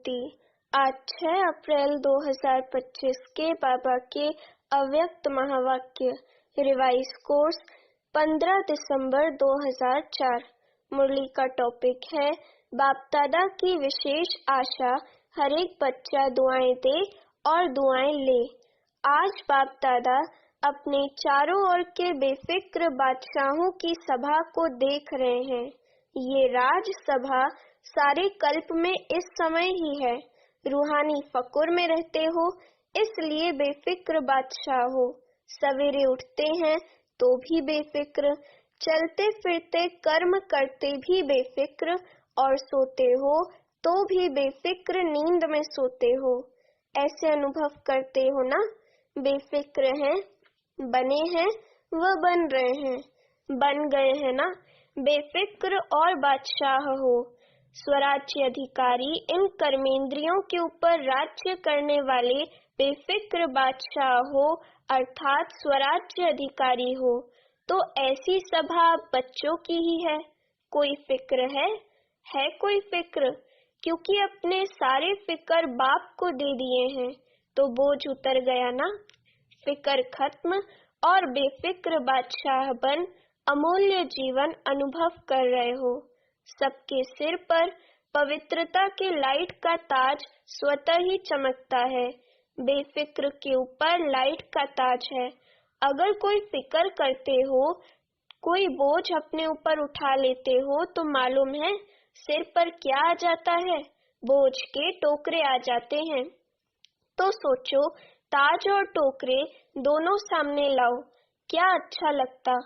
स्मृति। आज 6 अप्रैल 2025 के बाबा के अव्यक्त महावाक्य रिवाइज कोर्स 15 दिसंबर 2004। मुरली का टॉपिक है बाप दादा की विशेष आशा, हर एक बच्चा दुआएं दे और दुआएं ले। आज बाप दादा अपने चारों ओर के बेफिक्र बादशाहों की सभा को देख रहे हैं। ये राज सभा सारे कल्प में इस समय ही है। रूहानी फकुर में रहते हो, इसलिए बेफिक्र बादशाह हो। सवेरे उठते हैं तो भी बेफिक्र, चलते फिरते कर्म करते भी बेफिक्र, और सोते हो तो भी बेफिक्र नींद में सोते हो। ऐसे अनुभव करते हो ना? बेफिक्र हैं, बने हैं व बन रहे हैं, बन गए हैं ना? बेफिक्र और बादशाह हो। स्वराज्य अधिकारी इन कर्मेंद्रियों के ऊपर राज्य करने वाले बेफिक्र बादशाह हो, अर्थात स्वराज्य अधिकारी हो। तो ऐसी सभा बच्चों की ही है। कोई फिक्र है कोई फिक्र? क्योंकि अपने सारे फिक्र बाप को दे दिए हैं तो बोझ उतर गया ना। फिक्र खत्म और बेफिक्र बादशाह बन अमूल्य जीवन अनुभव कर रहे हो। सबके सिर पर पवित्रता के लाइट का ताज स्वतः ही चमकता है। बेफिक्र के ऊपर लाइट का ताज है। अगर कोई फिक्र करते हो, कोई बोझ अपने ऊपर उठा लेते हो, तो मालूम है सिर पर क्या आ जाता है? बोझ के टोकरे आ जाते हैं। तो सोचो, ताज और टोकरे दोनों सामने लाओ, क्या अच्छा लगता?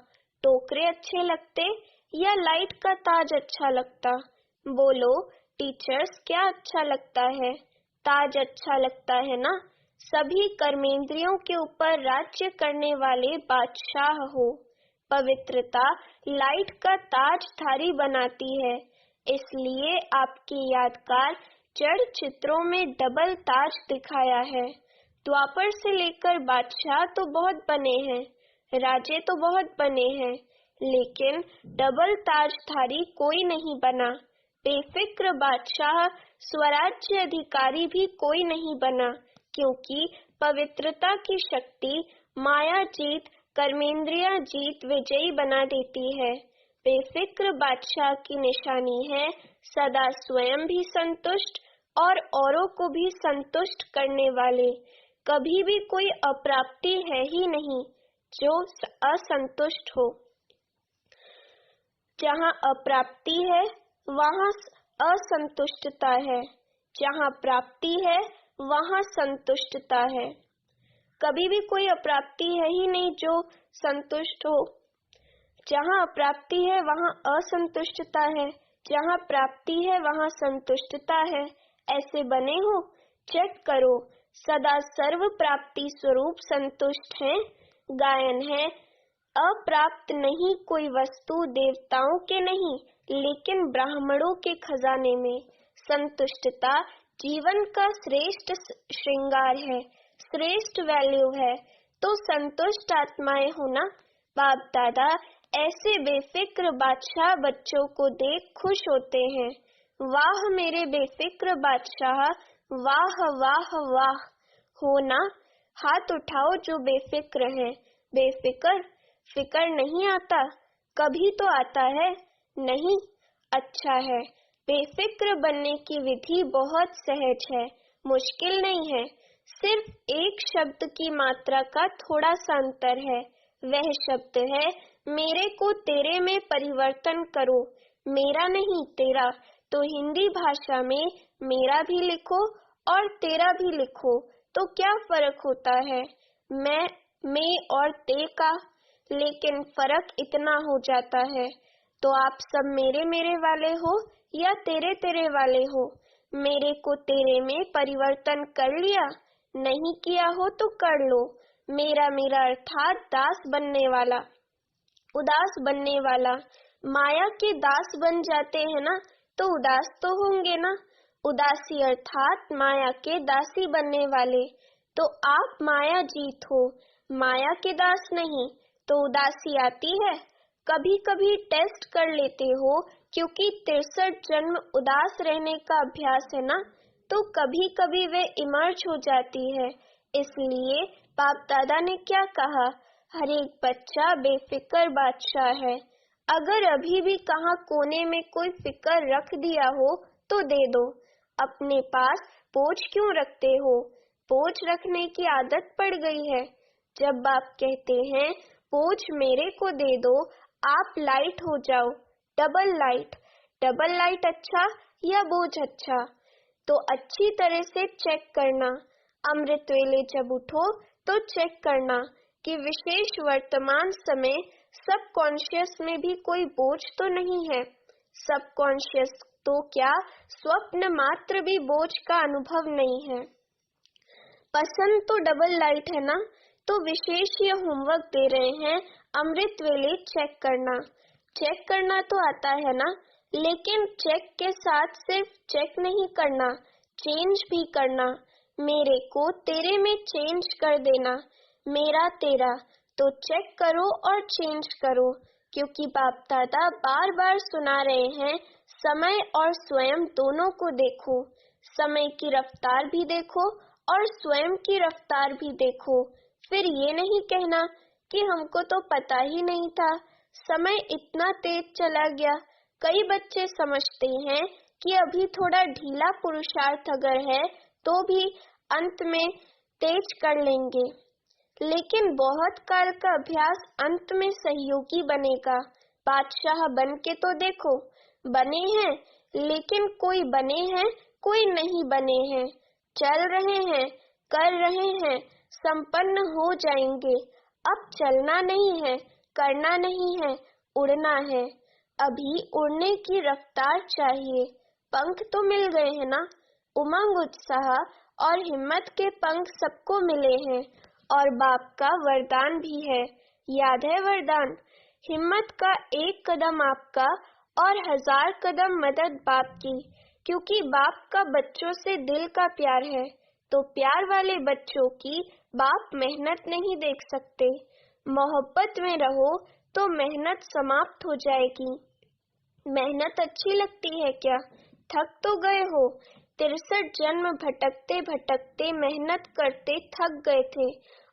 टोकरे अच्छे लगते या लाइट का ताज अच्छा लगता? बोलो टीचर्स, क्या अच्छा लगता है? ताज अच्छा लगता है ना? सभी कर्मेंद्रियों के ऊपर राज्य करने वाले बादशाह हो। पवित्रता लाइट का ताजधारी बनाती है। इसलिए आपकी यादगार जड़ चित्रों में डबल ताज दिखाया है। द्वापर से लेकर बादशाह तो बहुत बने हैं, राजे तो बहुत बने हैं, लेकिन डबल ताजधारी कोई नहीं बना। बेफिक्र बादशाह स्वराज्य अधिकारी भी कोई नहीं बना, क्योंकि पवित्रता की शक्ति माया जीत, कर्मेंद्रिया जीत विजयी बना देती है। बेफिक्र बादशाह की निशानी है सदा स्वयं भी संतुष्ट और औरों को भी संतुष्ट करने वाले। कभी भी कोई अप्राप्ति है ही नहीं जो असंतुष्ट हो। जहाँ अप्राप्ति है वहाँ असंतुष्टता है, जहाँ प्राप्ति है वहाँ संतुष्टता है। कभी भी कोई अप्राप्ति है ही नहीं जो संतुष्ट हो। जहाँ अप्राप्ति है वहाँ असंतुष्टता है, जहाँ प्राप्ति है वहाँ संतुष्टता है। ऐसे बने हो? चेक करो, सदा सर्व प्राप्ति स्वरूप संतुष्ट हैं। गायन है, अप्राप्त नहीं कोई वस्तु देवताओं के नहीं, लेकिन ब्राह्मणों के खजाने में। संतुष्टता जीवन का श्रेष्ठ श्रृंगार है, श्रेष्ठ वैल्यू है। तो संतुष्ट आत्माएं होना। बाप दादा ऐसे बेफिक्र बादशाह बच्चों को देख खुश होते हैं। वाह मेरे बेफिक्र बादशाह, वाह वाह वाह। हो ना? हाथ उठाओ जो बेफिक्र है। बेफिक्र? फिक्र नहीं आता? कभी तो आता है? नहीं? अच्छा है। बेफिक्र बनने की विधि बहुत सहज है, मुश्किल नहीं है। सिर्फ एक शब्द की मात्रा का थोड़ा सा अंतर है। वह शब्द है, मेरे को तेरे में परिवर्तन करो। मेरा नहीं तेरा। तो हिंदी भाषा में मेरा भी लिखो और तेरा भी लिखो, तो क्या फर्क होता है? मैं और ते का। लेकिन फर्क इतना हो जाता है। तो आप सब मेरे वाले हो या तेरे वाले हो? मेरे को तेरे में परिवर्तन कर लिया? नहीं किया हो तो कर लो। मेरा अर्थात दास बनने वाला, उदास बनने वाला। माया के दास बन जाते हैं ना, तो उदास तो होंगे ना। उदासी अर्थात माया के दासी बनने वाले। तो आप माया जीत हो, माया के दास नहीं। तो उदासी आती है? कभी कभी टेस्ट कर लेते हो, क्योंकि 63 जन्म उदास रहने का अभ्यास है ना। तो कभी कभी वे इमर्ज हो जाती है। इसलिए बाप दादा ने क्या कहा, हर एक बच्चा बेफिक्र बादशाह है। अगर अभी भी कहाँ कोने में कोई फिक्र रख दिया हो तो दे दो। अपने पास बोझ क्यों रखते हो? बोझ रखने की आदत पड़ गई है। जब बाप कहते हैं बोझ मेरे को दे दो, आप लाइट हो जाओ, डबल लाइट। डबल लाइट अच्छा या बोझ अच्छा? तो अच्छी तरह से चेक करना। अमृत वेले जब उठो तो चेक करना कि विशेष वर्तमान समय सब कॉन्शियस में भी कोई बोझ तो नहीं है। सब कॉन्शियस तो क्या स्वप्न मात्र भी बोझ का अनुभव नहीं है। पसंद तो डबल लाइट है ना, तो विशेष ये होमवर्क दे रहे हैं, अमृत वेले चेक करना। चेक करना तो आता है ना, लेकिन चेक के साथ सिर्फ चेक नहीं करना, चेंज भी करना। मेरे को तेरे में चेंज कर देना, मेरा तेरा। तो चेक करो और चेंज करो, क्योंकि बाप दादा बार बार सुना रहे हैं, समय और स्वयं दोनों को देखो। समय की रफ्तार भी देखो और स्वयं की रफ्तार भी देखो। फिर ये नहीं कहना कि हमको तो पता ही नहीं था, समय इतना तेज चला गया। कई बच्चे समझते हैं कि अभी थोड़ा ढीला पुरुषार्थ अगर है तो भी अंत में तेज कर लेंगे, लेकिन बहुत काल का अभ्यास अंत में सहयोगी बनेगा। बादशाह बन के तो देखो, बने हैं, लेकिन कोई बने हैं कोई नहीं बने हैं। चल रहे हैं, कर रहे हैं, संपन्न हो जाएंगे। अब चलना नहीं है, करना नहीं है, उड़ना है। अभी उड़ने की रफ्तार चाहिए। पंख तो मिल गए हैं ना, उमंग उत्साह और हिम्मत के पंख सबको मिले हैं, और बाप का वरदान भी है। याद है वरदान, हिम्मत का एक कदम आपका और 1000 कदम मदद बाप की। क्योंकि बाप का बच्चों से दिल का प्यार है, तो प्यार वाले बच्चों की बाप मेहनत नहीं देख सकते। मोहब्बत में रहो तो मेहनत समाप्त हो जाएगी। मेहनत अच्छी लगती है क्या? थक तो गए हो। 63 जन्म भटकते भटकते मेहनत करते थक गए थे,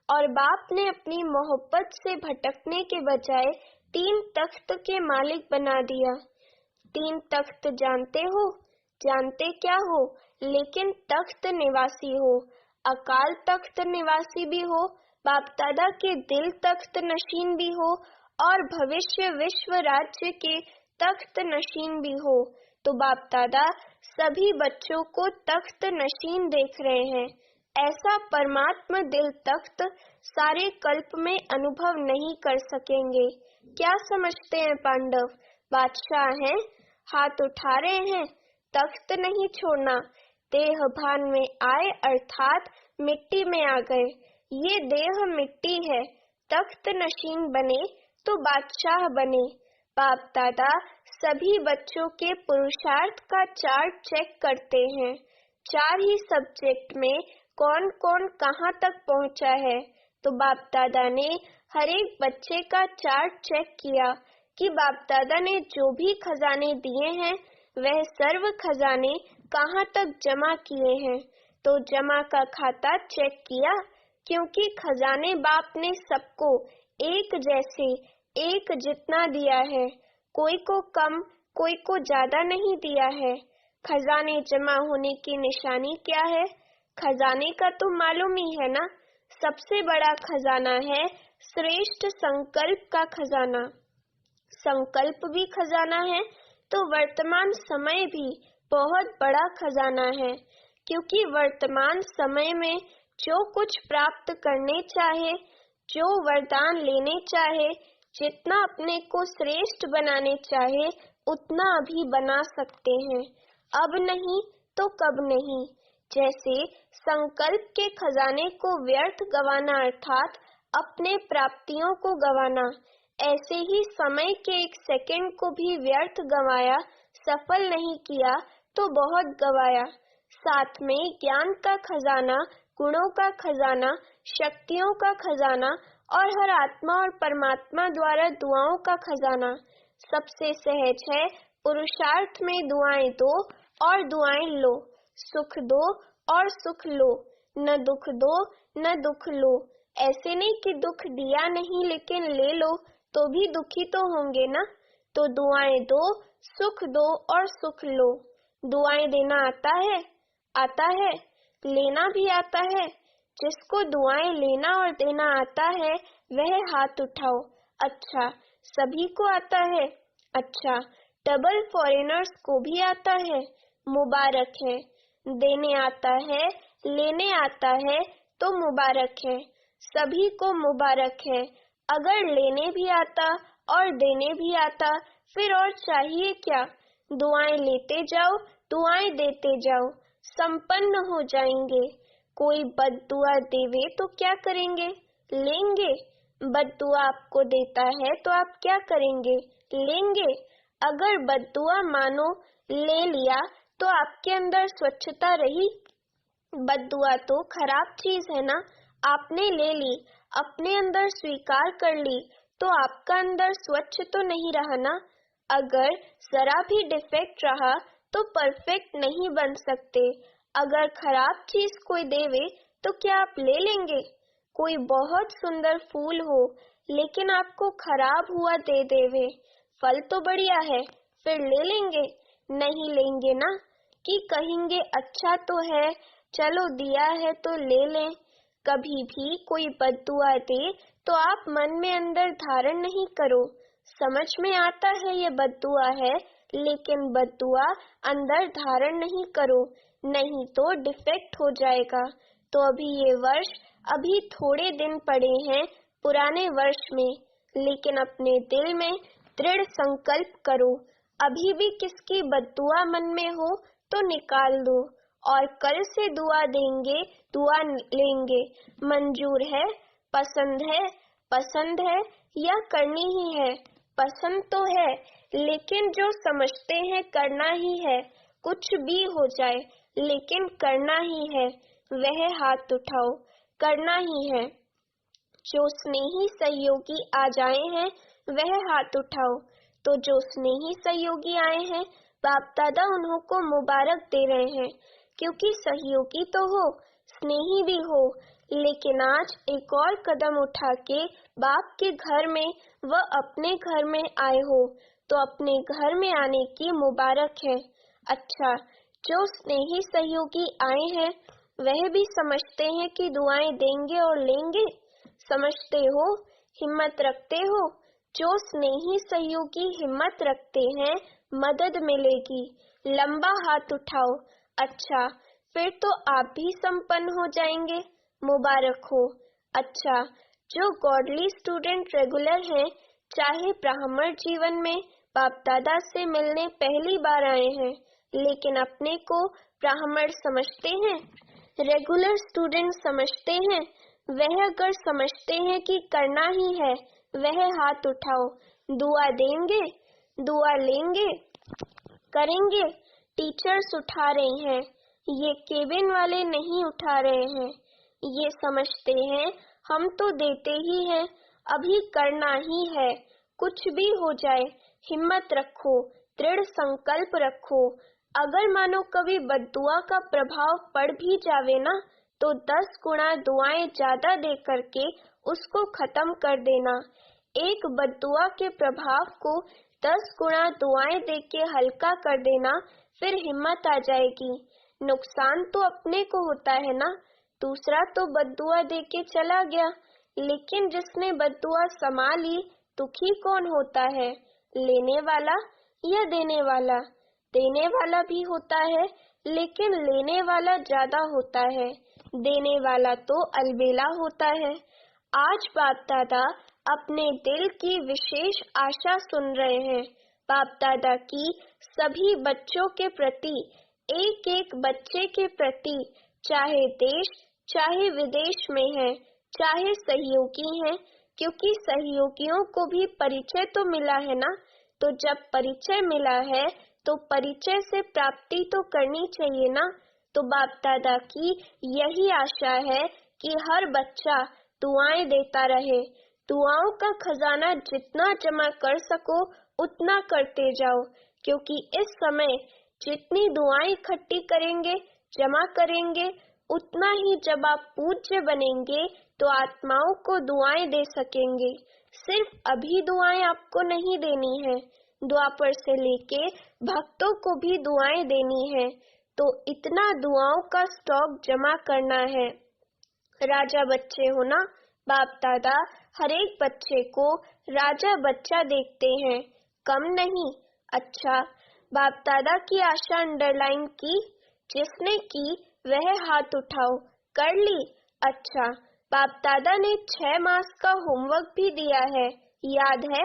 और बाप ने अपनी मोहब्बत से भटकने के बजाय 3 तख्त के मालिक बना दिया। 3 तख्त जानते हो? जानते क्या हो, लेकिन तख्त निवासी हो। अकाल तख्त निवासी भी हो, बाप दादा के दिल तख्त नशीन भी हो, और भविष्य विश्व राज्य के तख्त नशीन भी हो। तो बाप दादा सभी बच्चों को तख्त नशीन देख रहे हैं। ऐसा परमात्मा दिल तख्त सारे कल्प में अनुभव नहीं कर सकेंगे। क्या समझते हैं पांडव? बादशाह हैं, हाथ उठा रहे हैं, तख्त नहीं छोड़ना। देह भान में आए अर्थात मिट्टी में आ गए। ये देह मिट्टी है, तख्त नशीन बने तो बादशाह बने। बाप दादा सभी बच्चों के पुरुषार्थ का चार्ट चेक करते हैं। 4 ही सब्जेक्ट में कौन कौन कहाँ तक पहुँचा है। तो बाप दादा ने हर एक बच्चे का चार्ट चेक किया कि बाप दादा ने जो भी खजाने दिए हैं वह सर्व खजाने कहाँ तक जमा किए हैं। तो जमा का खाता चेक किया, क्योंकि खजाने बाप ने सबको एक जैसे एक जितना दिया है। कोई को कम कोई को ज्यादा नहीं दिया है। खजाने जमा होने की निशानी क्या है? खजाने का तो मालूम ही है ना, सबसे बड़ा खजाना है श्रेष्ठ संकल्प का खजाना। संकल्प भी खजाना है तो वर्तमान समय भी बहुत बड़ा खजाना है, क्योंकि वर्तमान समय में जो कुछ प्राप्त करने चाहे, जो वरदान लेने चाहे, जितना अपने को श्रेष्ठ बनाने चाहे, उतना अभी बना सकते हैं। अब नहीं तो कब नहीं। जैसे संकल्प के खजाने को व्यर्थ गवाना अर्थात अपने प्राप्तियों को गवाना, ऐसे ही समय के एक सेकंड को भी व्यर्थ गवाया, सफल नहीं किया तो बहुत गवाया। साथ में ज्ञान का खजाना, गुणों का खजाना, शक्तियों का खजाना, और हर आत्मा और परमात्मा द्वारा दुआओं का खजाना। सबसे सहज है पुरुषार्थ में दुआएं दो और दुआएं लो। सुख दो और सुख लो, न दुख दो न दुख लो। ऐसे नहीं कि दुख दिया नहीं लेकिन ले लो, तो भी दुखी तो होंगे ना। तो दुआएं दो, सुख दो और सुख लो। दुआएं देना आता है? आता है। लेना भी आता है? जिसको दुआएं लेना और देना आता है वह हाथ उठाओ। अच्छा, सभी को आता है? अच्छा, डबल फॉरेनर्स को भी आता है। मुबारक है। देने आता है, लेने आता है तो मुबारक है। सभी को मुबारक है। अगर लेने भी आता और देने भी आता फिर और चाहिए क्या। दुआएं लेते जाओ, दुआएं देते जाओ, संपन्न हो जाएंगे। कोई बद्दुआ देवे तो क्या करेंगे? लेंगे। बद्दुआ आपको देता है तो आप क्या करेंगे? लेंगे। अगर बद्दुआ मानो ले लिया तो आपके अंदर स्वच्छता रही? बद्दुआ तो खराब चीज है ना। आपने ले ली, अपने अंदर स्वीकार कर ली, तो आपका अंदर स्वच्छ तो नहीं रहा ना। अगर जरा भी डिफेक्ट रहा तो परफेक्ट नहीं बन सकते। अगर खराब चीज कोई देवे तो क्या आप ले लेंगे? कोई बहुत सुंदर फूल हो लेकिन आपको खराब हुआ दे देवे, फल तो बढ़िया है, फिर ले लेंगे? नहीं लेंगे ना। कि कहेंगे अच्छा तो है, चलो दिया है तो ले लें। कभी भी कोई बद्दुआ दे तो आप मन में अंदर धारण नहीं करो। समझ में आता है ये बद्दुआ है, लेकिन बद्दुआ अंदर धारण नहीं करो, नहीं तो डिफेक्ट हो जाएगा। तो अभी ये वर्ष, अभी थोड़े दिन पड़े हैं पुराने वर्ष में, लेकिन अपने दिल में दृढ़ संकल्प करो। अभी भी किसकी बद्दुआ मन में हो तो निकाल दो, और कल से दुआ देंगे, दुआ लेंगे। मंजूर है, पसंद है या करनी ही है? पसंद तो है, लेकिन जो समझते हैं करना ही है। कुछ भी हो जाए लेकिन करना ही है, वह हाथ उठाओ। करना ही है। जो स्नेही सहयोगी आ जाए हैं वह हाथ उठाओ। तो जो स्नेही सहयोगी आए हैं, बाप दादा उन्हों को मुबारक दे रहे हैं, क्योंकि सहयोगी तो हो, स्नेही भी हो। लेकिन आज एक और कदम उठा के बाप के घर में व अपने घर में आए हो, तो अपने घर में आने की मुबारक है। अच्छा, जो स्नेही सहयोगी आए हैं वह भी समझते हैं कि दुआएं देंगे और लेंगे। समझते हो, हिम्मत रखते हो। जो स्नेही सहयोगी हिम्मत रखते हैं, मदद मिलेगी। लंबा हाथ उठाओ। अच्छा, फिर तो आप भी संपन्न हो जाएंगे। मुबारक हो। अच्छा, जो गॉडली स्टूडेंट रेगुलर हैं, चाहे ब्राह्मण जीवन में बाप दादा से मिलने पहली बार आए हैं, लेकिन अपने को ब्राह्मण समझते हैं, रेगुलर स्टूडेंट समझते हैं। वह अगर समझते हैं कि करना ही है, वह हाथ उठाओ। दुआ देंगे, दुआ लेंगे, करेंगे। टीचर्स उठा रहे हैं, ये केबिन वाले नहीं उठा रहे हैं। ये समझते हैं हम तो देते ही हैं, अभी करना ही है। कुछ भी हो जाए, हिम्मत रखो, दृढ़ संकल्प रखो। अगर मानो कभी बद्दुआ का प्रभाव पड़ भी जावे ना, तो 10 गुना दुआएं ज्यादा दे करके उसको खत्म कर देना। एक बद्दुआ के प्रभाव को 10 गुना दुआएं दे के हल्का कर देना, फिर हिम्मत आ जाएगी। नुकसान तो अपने को होता है ना, दूसरा तो बद्दुआ दे के चला गया, लेकिन जिसने बद्दुआ संभाली, दुखी कौन होता है? लेने वाला या देने वाला? देने वाला भी होता है, लेकिन लेने वाला ज्यादा होता है, देने वाला तो अलबेला होता है। आज बाप दादा अपने दिल की विशेष आशा सुन रहे हैं। बाप दादा की सभी बच्चों के प्रति, एक एक बच्चे के प्रति, चाहे देश चाहे विदेश में है, चाहे सहयोगी हैं, क्योंकि सहयोगियों को भी परिचय तो मिला है ना। तो जब परिचय मिला है तो परिचय से प्राप्ति तो करनी चाहिए ना। तो बाप दादा की यही आशा है कि हर बच्चा दुआएं देता रहे। दुआओं का खजाना जितना जमा कर सको उतना करते जाओ, क्योंकि इस समय जितनी दुआएं इकट्ठी करेंगे, जमा करेंगे, उतना ही जब आप पूज्य बनेंगे तो आत्माओं को दुआएं दे सकेंगे। सिर्फ अभी दुआएं आपको नहीं देनी है, द्वापर से लेके भक्तों को भी दुआएं देनी है। तो इतना दुआओं का स्टॉक जमा करना है। राजा बच्चे हो ना, बाप दादा हर एक बच्चे को राजा बच्चा देखते हैं, कम नहीं। अच्छा, बाप दादा की आशा अंडरलाइन की? जिसने की वह हाथ उठाओ। कर ली? अच्छा, बाप दादा ने 6 मास का होमवर्क भी दिया है, याद है?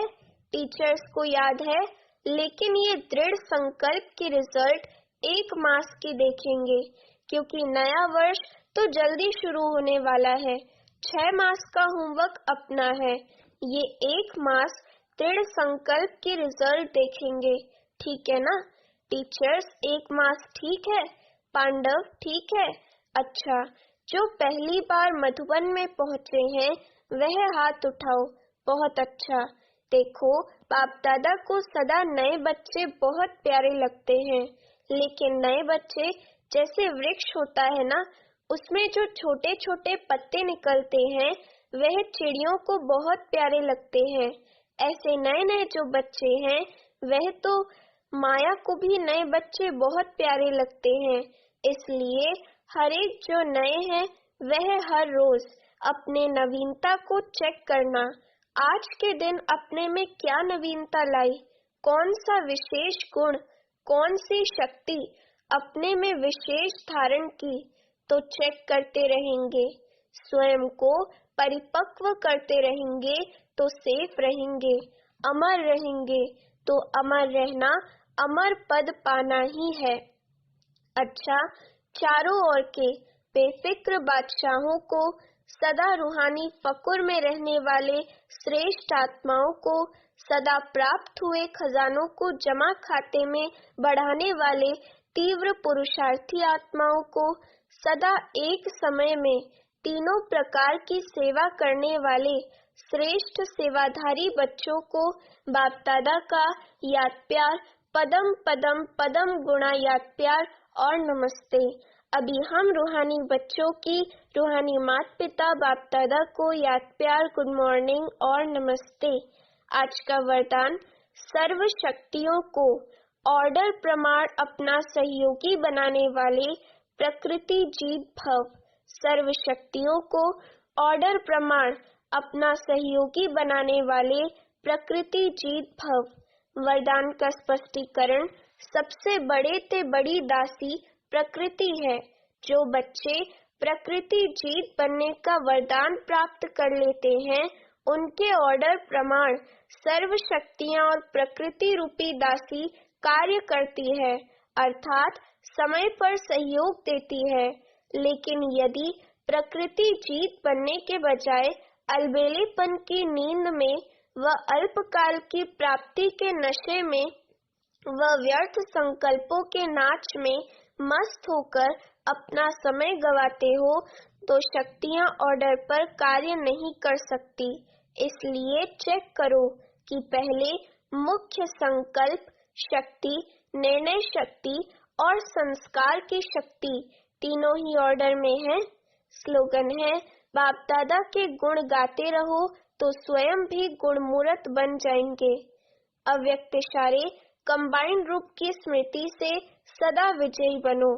टीचर्स को याद है, लेकिन ये दृढ़ संकल्प की रिजल्ट 1 मास की देखेंगे, क्योंकि नया वर्ष तो जल्दी शुरू होने वाला है। 6 मास का होमवर्क अपना है, ये 1 मास दृढ़ संकल्प की रिजल्ट देखेंगे, ठीक है ना? टीचर्स 1 मास ठीक है? पांडव ठीक है? अच्छा, जो पहली बार मधुबन में पहुँचे हैं वह हाथ उठाओ। बहुत अच्छा। देखो, बाप दादा को सदा नए बच्चे बहुत प्यारे लगते हैं, लेकिन नए बच्चे जैसे वृक्ष होता है ना, उसमें जो छोटे छोटे पत्ते निकलते हैं वह चिड़ियों को बहुत प्यारे लगते हैं। ऐसे नए नए जो बच्चे हैं वह तो माया को भी नए बच्चे बहुत प्यारे लगते हैं। इसलिए हर एक जो नए हैं वह हर रोज अपने नवीनता को चेक करना। आज के दिन अपने में क्या नवीनता लाई, कौन सा विशेष गुण, कौन सी शक्ति अपने में विशेष धारण की, तो चेक करते रहेंगे। स्वयं को परिपक्व करते रहेंगे तो सेफ रहेंगे, अमर रहेंगे तो अमर रहना, अमर पद पाना ही है। अच्छा, चारों ओर के बेफिक्र बादशाहों को, सदा रूहानी फकुर में रहने वाले श्रेष्ठ आत्माओं को, सदा प्राप्त हुए खजानों को जमा खाते में बढ़ाने वाले तीव्र पुरुषार्थी आत्माओं को, सदा एक समय में तीनों प्रकार की सेवा करने वाले श्रेष्ठ सेवाधारी बच्चों को बाप दादा का याद प्यार, पदम पदम पदम गुणा याद प्यार और नमस्ते। अभी हम रूहानी बच्चों की रूहानी माता पिता बाप दादा को याद प्यार, गुड मॉर्निंग और नमस्ते। आज का वरदान, सर्व शक्तियों को ऑर्डर प्रमाण अपना सहयोगी बनाने वाले प्रकृति जीत भव। सर्व शक्तियों को ऑर्डर प्रमाण अपना सहयोगी बनाने वाले प्रकृति जीत भव। वरदान का स्पष्टीकरण, सबसे बड़े ते बड़ी दासी प्रकृति है। जो बच्चे प्रकृति जीत बनने का वरदान प्राप्त कर लेते हैं, उनके ऑर्डर प्रमाण सर्व शक्तियां और प्रकृति रूपी दासी कार्य करती है, अर्थात समय पर सहयोग देती है। लेकिन यदि प्रकृति जीत बनने के बजाय अलबेलेपन की नींद में व अल्पकाल की प्राप्ति के नशे में व व्यर्थ संकल्पों के नाच में मस्त होकर अपना समय गवाते हो, तो शक्तियां ऑर्डर पर कार्य नहीं कर सकती। इसलिए चेक करो कि पहले मुख्य संकल्प शक्ति, निर्णय शक्ति और संस्कार की शक्ति तीनों ही ऑर्डर में है। स्लोगन है, बाप दादा के गुण गाते रहो तो स्वयं भी गुणमूर्त बन जाएंगे। अव्यक्त इशारे, कंबाइंड रूप की स्मृति से सदा विजयी बनो।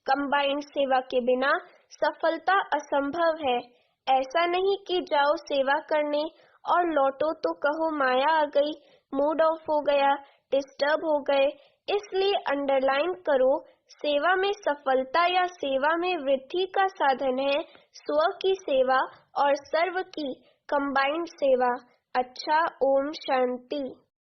कंबाइंड सेवा के बिना सफलता असंभव है। ऐसा नहीं कि जाओ सेवा करने और लौटो तो कहो माया आ गई, मूड ऑफ हो गया, डिस्टर्ब हो गए। इसलिए अंडरलाइन करो, सेवा में सफलता या सेवा में वृद्धि का साधन है स्व की सेवा और सर्व की कंबाइंड सेवा। अच्छा, ओम शांति।